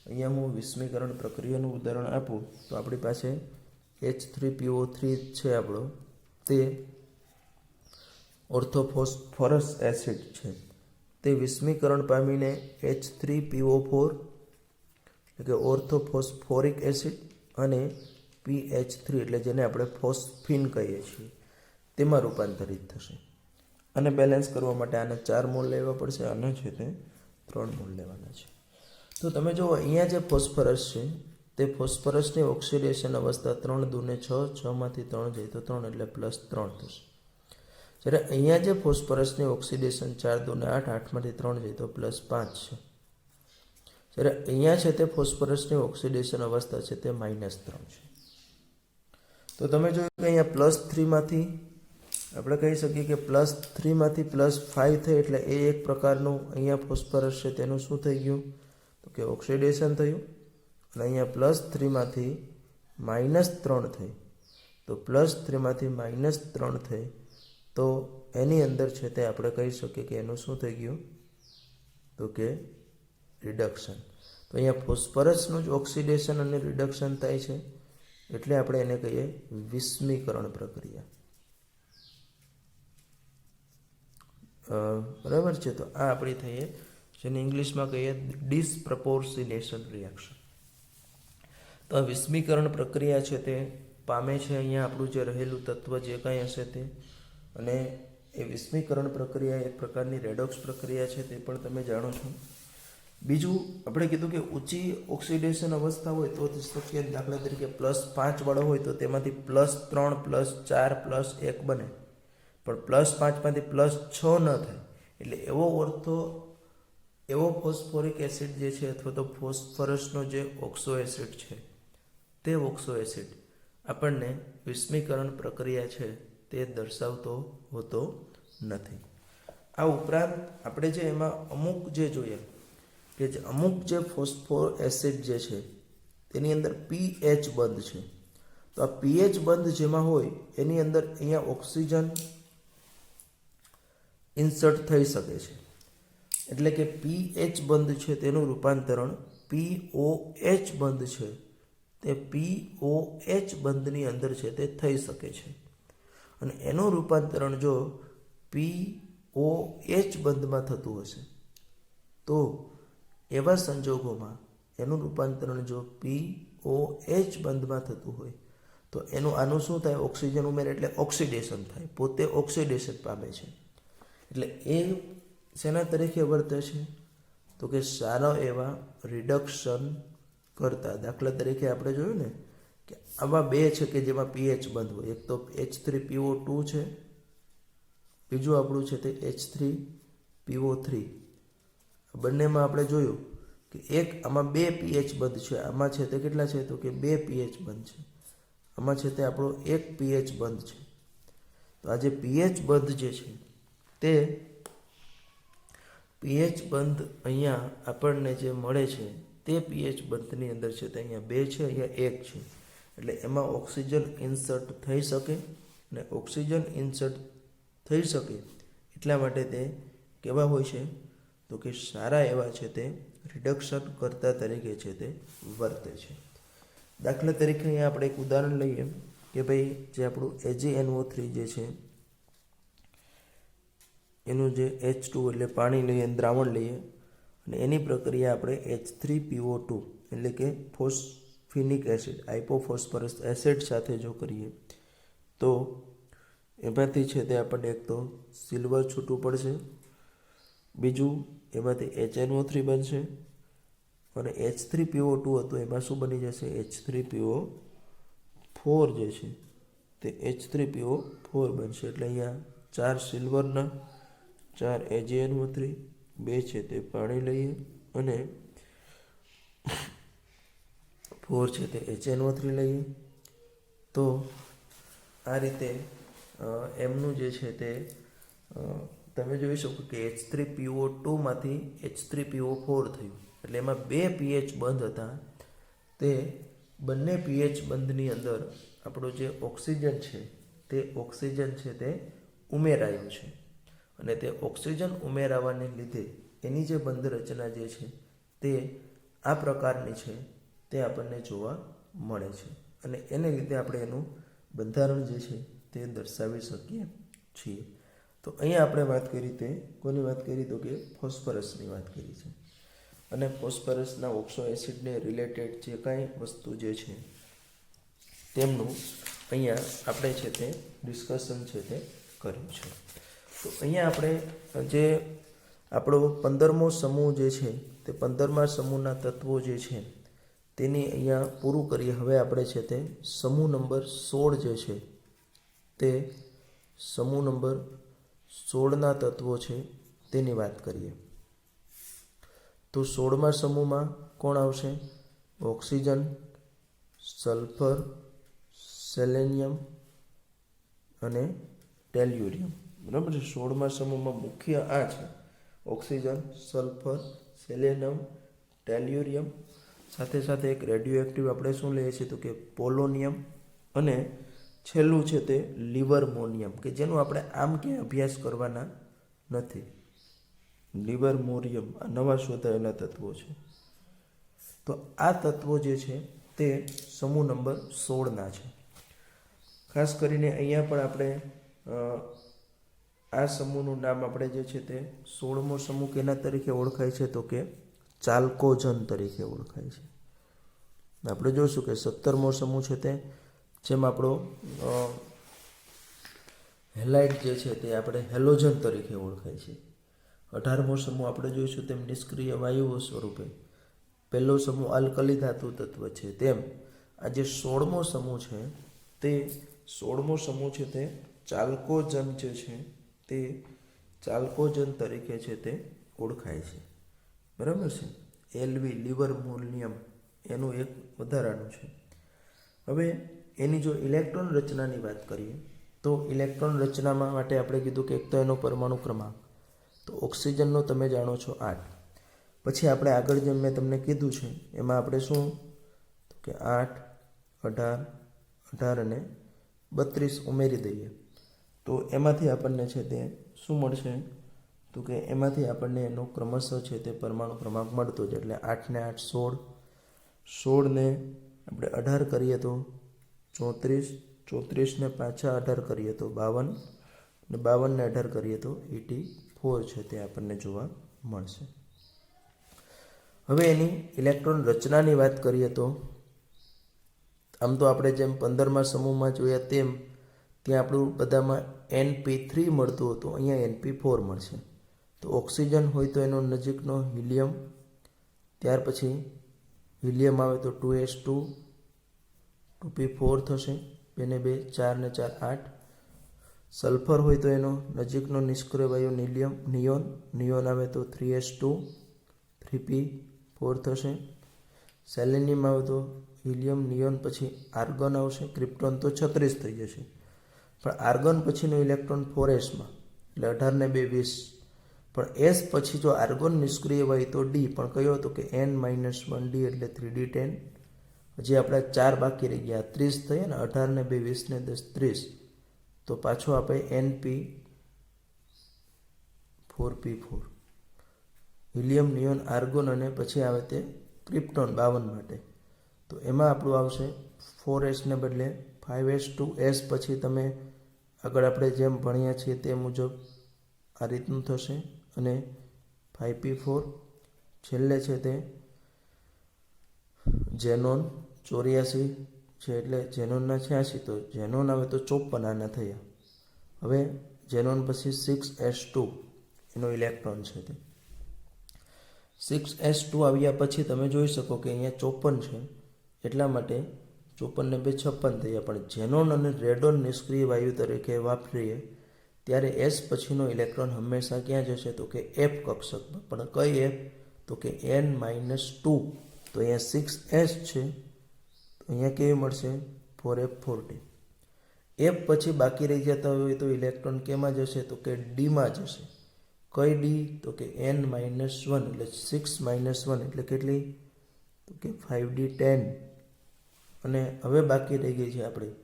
અહીંયા હું વિસ્મીકરણ પ્રક્રિયાનું ઉદાહરણ આપું તો આપણી પાસે H3PO3 છે આપણો તે ઓર્થોફોસ્ફરસ એસિડ છે તે વિસ્મીકરણ પામીને H3PO4 એટલે કે ઓર્થોફોસ્ફોરિક એસિડ અને PH3 એટલે જેને આપણે ફોસ્ફીન કહીએ છીએ તેમાં રૂપાંતરિત થશે. અને બેલેન્સ કરવા માટે આને 4 મોલ લેવા પડશે, આને છે તે 3 મોલ લેવાના છે. તો તમે જુઓ અહીંયા જે ફોસ્ફરસ છે તે ફોસ્ફરસની ઓક્સિડેશન અવસ્થા 3 દૂને 6, 6માંથી 3 જાય તો 3 એટલે +3 થશે. જ્યારે અહીંયા જે ફોસ્ફરસની ઓક્સિડેશન 4 દૂને 8, 8માંથી 3 જાય તો +5 છે. જ્યારે અહીંયા છે તે ફોસ્ફરસની ઓક્સિડેશન અવસ્થા છે તે -3 છે. તો તમે જોયું કે અહીંયા +3માંથી આપણે કહી શકીએ કે +3 +5 થાય એટલે એ એક પ્રકારનું અહીંયા ફોસ્ફરસ છે તેનું શું થઈ ગયું તો કે ઓક્સિડેશન થયું. અને અહીંયા +3 -3 થઈ તો +3 -3 થઈ તો એની અંદર છે તે આપણે કહી શકીએ કે એનું શું થઈ ગયું તો કે રિડક્શન. તો અહીંયા ફોસ્ફરસનું જ ઓક્સિડેશન અને રિડક્શન થાય છે એટલે આપણે એને કહીએ વિસ્મીકરણ પ્રક્રિયા. બરાબર છે. તો આ આપણી થઈએ જેને ઇંગ્લિશમાં કહીએ ડિસપ્રપોર્શનેશન રિએક્શન. તો આ વિસ્મીકરણ પ્રક્રિયા છે તે પામે છે અહીંયા આપણું જે રહેલું તત્વ જે કાંઈ હશે તે. અને એ વિસ્મીકરણ પ્રક્રિયા એક પ્રકારની રેડોક્સ પ્રક્રિયા છે તે પણ તમે જાણો છો. બીજું આપણે કીધું કે ઊંચી ઓક્સિડેશન અવસ્થા હોય તો શક્ય, દાખલા તરીકે +5 વાળો હોય તો તેમાંથી +3 +4 +1 બને, પણ +5 માંથી +6 ન થાય. એટલે એવો ફોસ્ફોરિક એસિડ જે છે અથવા તો ફોસ્ફરસનો જે ઓક્સો એસિડ છે તે ઓક્સો એસિડ આપણને વિસ્મીકરણ પ્રક્રિયા છે તે દર્શાવતો હોતો નથી. આ ઉપરાંત આપણે જે એમાં અમુક જે જોઈએ કે અમુક જે ફોસ્ફોર એસિડ જે છે તેની અંદર pH બંધ છે. તો આ pH બંધ જેમાં હોય એની અંદર અહીંયા ઓક્સિજન ઇન્સર્ટ થઈ શકે છે. એટલે કે pH બંધ છે તેનું રૂપાંતરણ POH બંધ છે તે POH બંધની અંદર છે તે થઈ શકે છે. અને એનું રૂપાંતરણ જો POH બંધમાં થતું હશે તો એવા સંજોગોમાં એનું રૂપાંતરણ જો POH બંધમાં થતું હોય તો એનું આનું શું થાય, ઓક્સિજન ઉમેરે એટલે ઓક્સિડેશન થાય, પોતે ઓક્સિડેશન પામે છે. એટલે એ શેના તરીકે વર્તે છે તો કે સારા એવા રિડક્શન કરતા. દાખલા તરીકે આપણે જોયું ને કે આવા બે છે કે જેમાં pH બંધ હોય. એક તો H3PO2 છે, બીજું આપણું છે તે H3PO3. બંનેમાં આપણે જોયું કે એક આમાં 2 pH બંધ છે, આમાં છે તે કેટલા છે તો કે 2 pH બંધ છે, આમાં છે તે આપણો 1 pH બંધ છે. તો આ જે pH બંધ જે છે તે pH બંધ અહીંયા આપણને જે મળે છે તે pH બંધની અંદર છે તે અહીંયા 2 છે, અહીંયા 1 છે. એટલે એમાં ઓક્સિજન ઇન્સર્ટ થઈ શકે. અને ઓક્સિજન ઇન્સર્ટ થઈ શકે એટલા માટે તે કેવા હોય છે તો કે સારા એવા છે તે રિડક્શન કરતા તરીકે છે તે વર્તે છે. દાખલા તરીકે અહીંયા આપણે એક ઉદાહરણ લઈએ કે ભાઈ જે આપણું AgNO3 જે છે એનું જે H2 એટલે પાણી લઈએ, દ્રાવણ લઈએ અને એની પ્રક્રિયા આપણે H3PO2 એટલે કે ફોસ્ફિનિક એસિડ, હાઇપોફોસ્ફરસ એસિડ સાથે જો કરીએ તો એમાંથી છે તે આપણને એક તો સિલ્વર છૂટું પડશે, બીજું એમાંથી HNO3 બનશે અને H3PO2 હતું એમાં શું બની જશે H3PO4 જે છે તે H3PO4 બનશે. એટલે અહીંયા 4 સિલ્વરના 4 AgNO3, 2 છે તે પાણી લઈએ અને 4 છે તે HNO3 લઈએ. તો આ રીતે એમનું જે છે તે તમે જોઈ શકો કે H3PO2 માંથી H3PO4 થયું. એટલે એમાં 2 pH બંધ હતા. તે બંને pH બંધની અંદર આપણો જે ઓક્સિજન છે તે ઓક્સિજન છે તે ઉમેરાયો છે. અને તે ઓક્સિજન ઉમેરાવાને લીધે એની જે બંધ રચના જે છે તે આ પ્રકારની છે તે આપણને જોવા મળે છે. અને એને લીધે આપણે એનું બંધારણ જે છે તે દર્શાવી શકીએ છીએ. તો અહીંયા આપણે વાત કરી તે કોની વાત કરી તો કે ફોસ્ફરસની વાત કરી છે. અને ફોસ્ફરસના ઓક્સો એસિડને રિલેટેડ જે કાંઈ વસ્તુ જે છે તેમનું અહીંયા આપણે છે તે ડિસ્કશન છે તે કર્યું છે. તો અહીંયા આપણે જે આપણો 15મો સમૂહ જે છે તે 15મા સમૂહના તત્વો જે છે તેની અહીંયા પૂરું કરીએ. હવે આપણે છે તે સમૂહ નંબર 16 જે છે તે સમૂહ નંબર 16ના તત્વો છે તેની વાત કરીએ. તો 16મા સમૂહમાં કોણ આવશે? ઓક્સિજન, સલ્ફર, સેલેનિયમ અને ટેલ્યુરિયમ. બરાબર છે. 16મા સમૂહમાં મુખ્ય આ છે: ઓક્સિજન, સલ્ફર, સેલેનિયમ, ટેલ્યુરિયમ. સાથે સાથે એક રેડિયો એક્ટિવ આપણે શું લઈએ છીએ તો કે પોલોનિયમ. અને છેલ્લું છે તે લિવરમોનિયમ, કે જેનું આપણે આમ ક્યાંય અભ્યાસ કરવાના નથી. લિવરમોરિયમ આ નવા શોધાયેલા તત્વો છે. તો આ તત્વો જે છે તે સમૂહ નંબર 16ના છે. ખાસ કરીને અહીંયા પણ આપણે આ સમૂહનું નામ આપણે જે છે તે 16મો સમૂહ કેના તરીકે ઓળખાય છે તો કે ચાલ્કોજન તરીકે ઓળખાય છે. આપણે જોઈશું કે 17મો સમૂહ છે તે જેમ આપણો હેલાઇડ જે છે તે આપણે હેલોજન તરીકે ઓળખાય છે. 18મો સમૂહ આપણે જોઈશું તેમ નિષ્ક્રિય વાયુઓ સ્વરૂપે. પહેલો સમૂહ આલ્કલી ધાતુ તત્વ છે. તેમ આ જે 16મો સમૂહ છે તે 16મો સમૂહ છે તે ચાલ્કોજન જે છે તે ચાલ્કોજન તરીકે છે તે ઓળખાય છે. બરાબર છે. એલવી લિવરમોનિયમ એનું એક વધારાનું છે. હવે એની જો ઇલેક્ટ્રોન રચનાની વાત કરીએ તો ઇલેક્ટ્રોન રચનામાં માટે આપણે કીધું કે એક તો એનો પરમાણુ ક્રમાંક, તો ઓક્સિજનનો તમે જાણો છો 8. પછી આપણે આગળ જેમ મેં તમને કીધું છે એમાં આપણે શું તો કે 8, 18, 18 અને 32 ઉમેરી દઈએ તો એમાંથી આપણને છે તે શું મળશે તો કે એમાંથી આપણને એનો ક્રમશઃ છે તે પરમાણુ ક્રમાંક મળતો જ. એટલે 8 ને 8 16, 16 ને આપણે 18 કરીએ તો 34, 34 ને પાછા 18 કરીએ તો 52, ને 52 ને 18 કરીએ તો 84 છે તે આપણને જોવા મળશે. હવે એની ઇલેક્ટ્રોન રચનાની વાત કરીએ તો આમ તો આપણે જેમ 15મા સમૂહમાં જોયા તેમ ત્યાં આપણું બધામાં NP3 મળતું હતું, અહીંયા NP4 મળશે. તો ઓક્સિજન હોય તો એનો નજીકનો હિલિયમ, ત્યાર પછી હિલિયમ આવે તો 2s2, 2p4 થશે, 2 ને 2 4 ને 4 8. સલ્ફર હોય તો એનો નજીકનો નિષ્ક્રિય વાયુ નિયોન, નિયોન આવે તો 3s2, 3p4 થશે. સેલેનિયમ આવે તો હિલિયમ, નિયોન, પછી આર્ગન આવશે. ક્રિપ્ટોન તો 36 થઈ જશે, પણ આર્ગન પછીનો ઇલેક્ટ્રોન 4sમાં, એટલે 18 ને 2 20. પણ એસ પછી જો આર્ગોન નિષ્ક્રિય હોય તો ડી, પણ કયો હતો કે n-1d એટલે 3d10. હજી આપણે 4 બાકી રહી ગયા, 30 થયા ને. 18 ને 2 20 ને 10 30, તો પાછો આપણે np4p4 હિલિયમ, નિયોન, આર્ગોન અને પછી આવે તે ક્રિપ્ટોન 52 માટે. તો એમાં આપણું આવશે 4s ને બદલે 5s2s. પછી તમે આગળ આપણે જેમ ભણ્યા છીએ તે મુજબ આ રીતનું થશે અને 5p4. છેલ્લે છે તે ઝેનોન 84 છે, એટલે ઝેનોનના 86, તો ઝેનોન આવે તો 54 આના થયા. હવે ઝેનોન પછી 6s2 એનો ઇલેક્ટ્રોન છે તે 6s2 આવ્યા પછી તમે જોઈ શકો કે અહીંયા 54 છે, એટલા માટે 54 ને 2 56 થયા. પણ ઝેનોન અને રેડોન નિષ્ક્રિય વાયુ તરીકે વાપરીએ ત્યારે એસ પછીનો ઇલેક્ટ્રોન હંમેશા ક્યાં જશે તો કે એફ કક્ષકમાં. પણ કઈ એફ તો કે n-2. તો અહીંયા 6s છે, તો અહીંયા કેવી મળશે 4f40. એફ પછી બાકી રહી જતા હોય તો ઇલેક્ટ્રોન કેમાં જશે તો કે ડીમાં જશે. કઈ ડી તો કે n-1, એટલે 6 - 1 એટલે કેટલી તો કે 5d10. અને હવે બાકી રહી ગઈ છે આપણી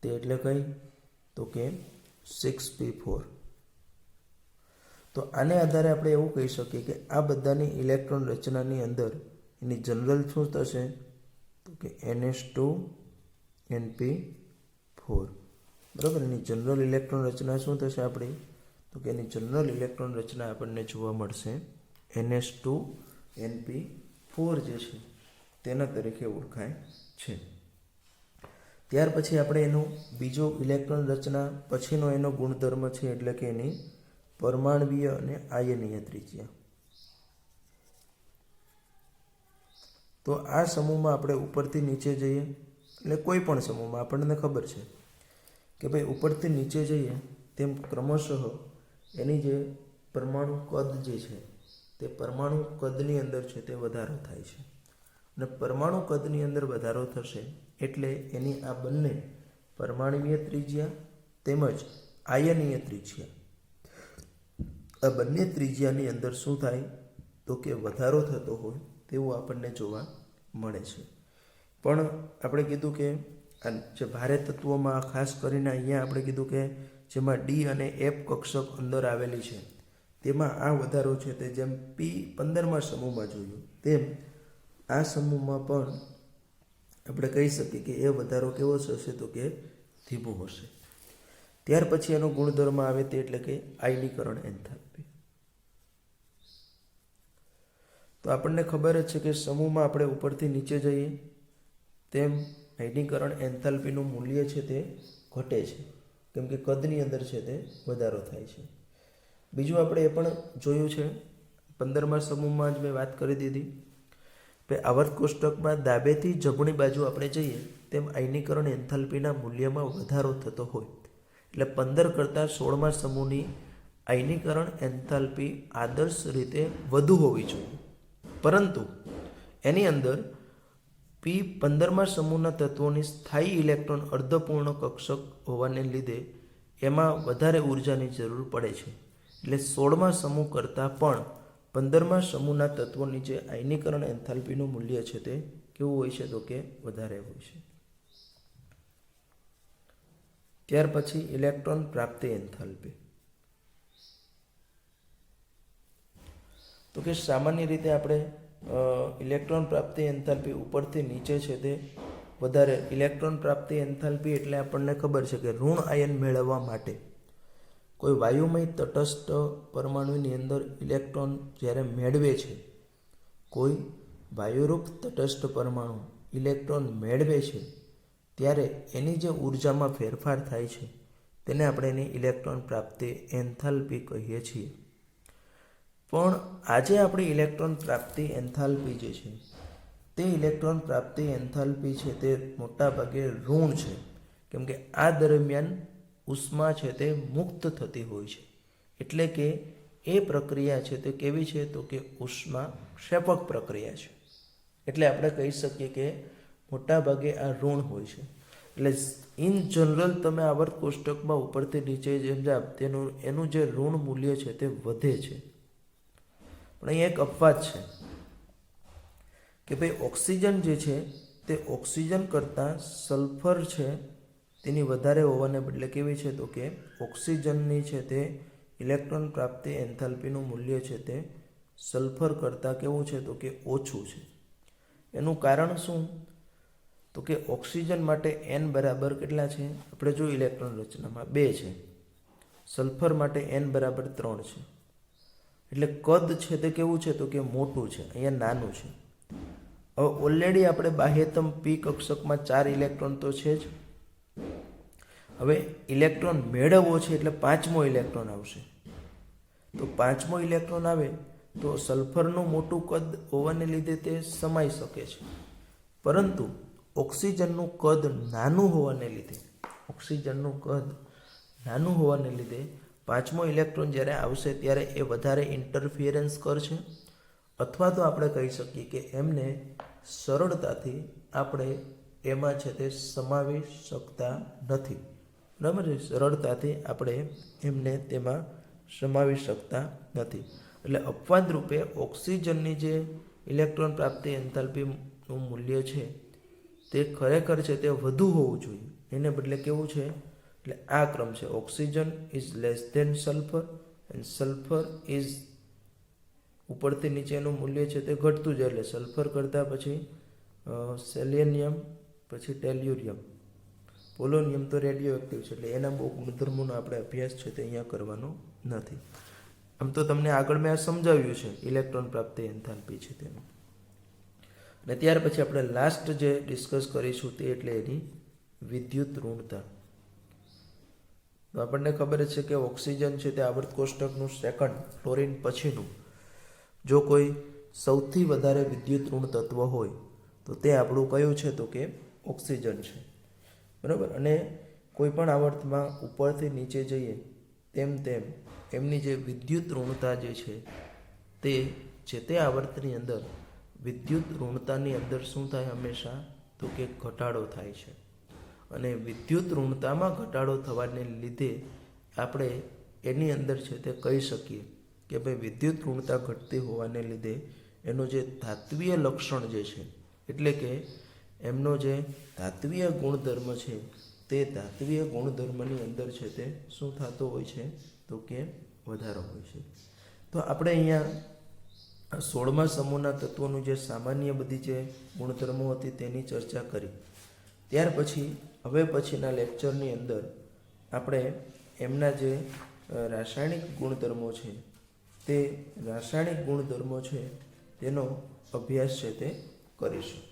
તે એટલે કઈ તો કે 6p4. તો આને આધારે આપણે એવું કહી શકીએ કે આ બધાની ઇલેક્ટ્રોન રચનાની અંદર એની જનરલ શું થશે તો કે ns2 np4. બરાબર. એની જનરલ ઇલેક્ટ્રોન રચના શું થશે આપણી તો કે એની જનરલ ઇલેક્ટ્રોન રચના આપણને જોવા મળશે ns2 np4 જે છે તેના તરીકે ઓળખાય છે. ત્યાર પછી આપણે એનો બીજો ઇલેક્ટ્રોન રચના પછીનો એનો ગુણધર્મ છે, એટલે કે એની પરમાણવીય અને આયનીય ત્રિજ્યા. તો આ સમૂહમાં આપણે ઉપરથી નીચે જઈએ, એટલે કોઈ પણ સમૂહમાં આપણને ખબર છે કે ભાઈ ઉપરથી નીચે જઈએ તેમ ક્રમશઃ એની જે પરમાણુ કદ જે છે તે પરમાણુ કદની અંદર છે તે વધારો થાય છે. અને પરમાણુ કદની અંદર વધારો થશે એટલે એની આ બંને પરમાણવીય ત્રિજ્યા તેમજ આયનીય ત્રિજ્યા. આ બંને ત્રિજ્યાની અંદર શું થાય તો કે વધારો થતો હોય તેવું આપણને જોવા મળે છે. પણ આપણે કીધું કે જે ભારે તત્વોમાં ખાસ કરીને અહીંયા આપણે કીધું કે જેમાં ડી અને એફ કક્ષક અંદર આવેલી છે તેમાં આ વધારો છે તે જેમ P15 સમૂહમાં જોયું તેમ આ સમૂહમાં પણ આપણે કહી શકીએ કે એ વધારો કેવો હશે તો કે ધીમો હશે. ત્યાર પછી એનો ગુણધર્મ આવે તે એટલે કે આયનીકરણ એન્થાલ્પી. તો આપણને ખબર જ છે કે સમૂહમાં આપણે ઉપરથી નીચે જઈએ તેમ આયનીકરણ એન્થાલ્પીનું મૂલ્ય છે તે ઘટે છે, કેમ કે કદની અંદર છે તે વધારો થાય છે. બીજું આપણે એ પણ જોયું છે 15મા સમૂહમાં જ મેં વાત કરી દીધી કે આવર્ત કોષ્ટકમાં ડાબેથી જમણી બાજુ આપણે જઈએ તેમ આયનીકરણ એન્થાલ્પીના મૂલ્યમાં વધારો થતો હોય એટલે 15 કરતાં 16મા સમૂહની આયનીકરણ એન્થાલ્પી આદર્શ રીતે વધુ હોવી જોઈએ. પરંતુ એની અંદર P15મા સમૂહના તત્વોની સ્થાયી ઇલેક્ટ્રોન અર્ધપૂર્ણ કક્ષક હોવાને લીધે એમાં વધારે ઉર્જાની જરૂર પડે છે. એટલે 16મા સમૂહ કરતાં પણ 15મા સમૂહના તત્વોની જે આયનીકરણ એન્થાલ્પીનું મૂલ્ય છે તે કેવું હોય છે તો કે વધારે હોય છે. ત્યાર પછી ઇલેક્ટ્રોન પ્રાપ્તિ એન્થાલ્પી. તો કે સામાન્ય રીતે આપણે ઇલેક્ટ્રોન પ્રાપ્તિ એન્થાલ્પી ઉપરથી નીચે છે તે વધારે. ઇલેક્ટ્રોન પ્રાપ્તિ એન્થાલ્પી એટલે આપણને ખબર છે કે ઋણ આયન મેળવવા માટે કોઈ વાયુમય તટસ્થ પરમાણુની અંદર ઇલેક્ટ્રોન જ્યારે મેળવે છે, કોઈ વાયુરૂપ તટસ્થ પરમાણુ ઇલેક્ટ્રોન મેળવે છે ત્યારે એની જે ઉર્જામાં ફેરફાર થાય છે તેને આપણે એની ઇલેક્ટ્રોન પ્રાપ્તિ એન્થાલ્પી કહીએ છીએ. પણ આજે આપણી ઇલેક્ટ્રોન પ્રાપ્તિ એન્થાલ્પી જે છે તે ઇલેક્ટ્રોન પ્રાપ્તિ એન્થાલ્પી છે તે મોટાભાગે ઋણ છે, કેમ કે આ દરમિયાન ઉષ્મા છે તે મુક્ત થતી હોય છે. એટલે કે એ પ્રક્રિયા છે તે કેવી છે તો કે ઉષ્મા ક્ષેપક પ્રક્રિયા છે. એટલે આપણે કહી શકીએ કે મોટાભાગે આ ઋણ હોય છે. એટલે ઇન જનરલ તમે આવર્ત કોષ્ટકમાં ઉપરથી નીચે જેમ જાવ તેનું એનું જે ઋણ મૂલ્ય છે તે વધે છે. પણ અહીં એક અપવાદ છે કે ભાઈ ઓક્સિજન જે છે તે ઓક્સિજન કરતાં સલ્ફર છે તેની વધારે હોવાને બદલે કેવી છે તો કે ઓક્સિજનની છે તે ઇલેક્ટ્રોન પ્રાપ્તિ એન્થાલ્પીનું મૂલ્ય છે તે સલ્ફર કરતાં કેવું છે તો કે ઓછું છે. એનું કારણ શું તો કે ઓક્સિજન માટે N બરાબર કેટલા છે આપણે જો ઇલેક્ટ્રોન રચનામાં 2 છે, સલ્ફર માટે N બરાબર 3 છે. એટલે કદ છે તે કેવું છે તો કે મોટું છે, અહીંયા નાનું છે. હવે ઓલરેડી આપણે બાહ્યતમ P કક્ષકમાં 4 ઇલેક્ટ્રોન તો છે જ. હવે ઇલેક્ટ્રોન મેળવવો છે એટલે 5મો ઇલેક્ટ્રોન આવશે. તો 5મો ઇલેક્ટ્રોન આવે તો સલ્ફરનું મોટું કદ હોવાને લીધે તે સમાઈ શકે છે. પરંતુ ઓક્સિજનનું કદ નાનું હોવાને લીધે 5મો ઇલેક્ટ્રોન જ્યારે આવશે ત્યારે એ વધારે ઇન્ટરફિયરન્સ કરશે, અથવા તો આપણે કહી શકીએ કે એમને સરળતાથી આપણે એમાં છે તે સમાવી શકતા નથી. બરાબર છે, સરળતાથી આપણે એમને તેમાં સમાવી શકતા નથી. એટલે અપવાદ રૂપે ઓક્સિજનની જે ઇલેક્ટ્રોન પ્રાપ્તિ એન્થાલ્પીનું મૂલ્ય છે તે ખરેખર છે તે વધુ હોવું જોઈએ. એને બદલે કેવું છે એટલે આ ક્રમ છે, oxygen is less than sulphur and sulphur is ઉપરથી નીચેનું મૂલ્ય છે તે ઘટતું જાય. એટલે સલ્ફર કરતાં પછી સેલેનિયમ, પછી ટેલ્યુરિયમ, પોલોનિયમ તો રેડિયો એક્ટિવ છે એટલે એના બહુ ગુણધર્મોનો આપણે અભ્યાસ છે તે અહીંયા કરવાનો નથી. આમ તો તમને આગળ મેં આ સમજાવ્યું છે ઇલેક્ટ્રોન પ્રાપ્તિ એન્થાલ્પી છે તેનું. અને ત્યાર પછી આપણે લાસ્ટ જે ડિસ્કસ કરીશું તે એટલે એની વિદ્યુત ઋણતા. તો આપણને ખબર છે કે ઓક્સિજન છે તે આવર્ત કોષ્ટકનું સેકન્ડ ફ્લોરિન પછીનું જો કોઈ સૌથી વધારે વિદ્યુત ઋણ તત્વ હોય તો તે આપણું કયું છે તો કે ઓક્સિજન છે. બરાબર. અને કોઈ પણ આવર્તમાં ઉપરથી નીચે જઈએ તેમ તેમ એમની જે વિદ્યુત ઋણતા જે છે તે જે તે આવર્તની અંદર વિદ્યુત ઋણતાની અંદર શું થાય હંમેશા તો કે ઘટાડો થાય છે. અને વિદ્યુત ઋણતામાં ઘટાડો થવાને લીધે આપણે એની અંદર છે તે કહી શકીએ કે ભાઈ વિદ્યુત ઋણતા ઘટતી હોવાને લીધે એનું જે ધાત્વીય લક્ષણ જે છે, એટલે કે એમનો જે ધાત્વીય ગુણધર્મ છે, તે ધાત્વીય ગુણધર્મની અંદર છે તે શું થતો હોય છે, તો કે વધારો હોય છે. તો આપણે અહીંયા 16મા સમૂહના તત્વોનું જે સામાન્ય બધી જે ગુણધર્મો હતી તેની ચર્ચા કરી. ત્યાર પછી હવે પછીના લેક્ચરની અંદર આપણે એમના જે રાસાયણિક ગુણધર્મો છે, તે રાસાયણિક ગુણધર્મો છે તેનો અભ્યાસ છે તે કરીશું.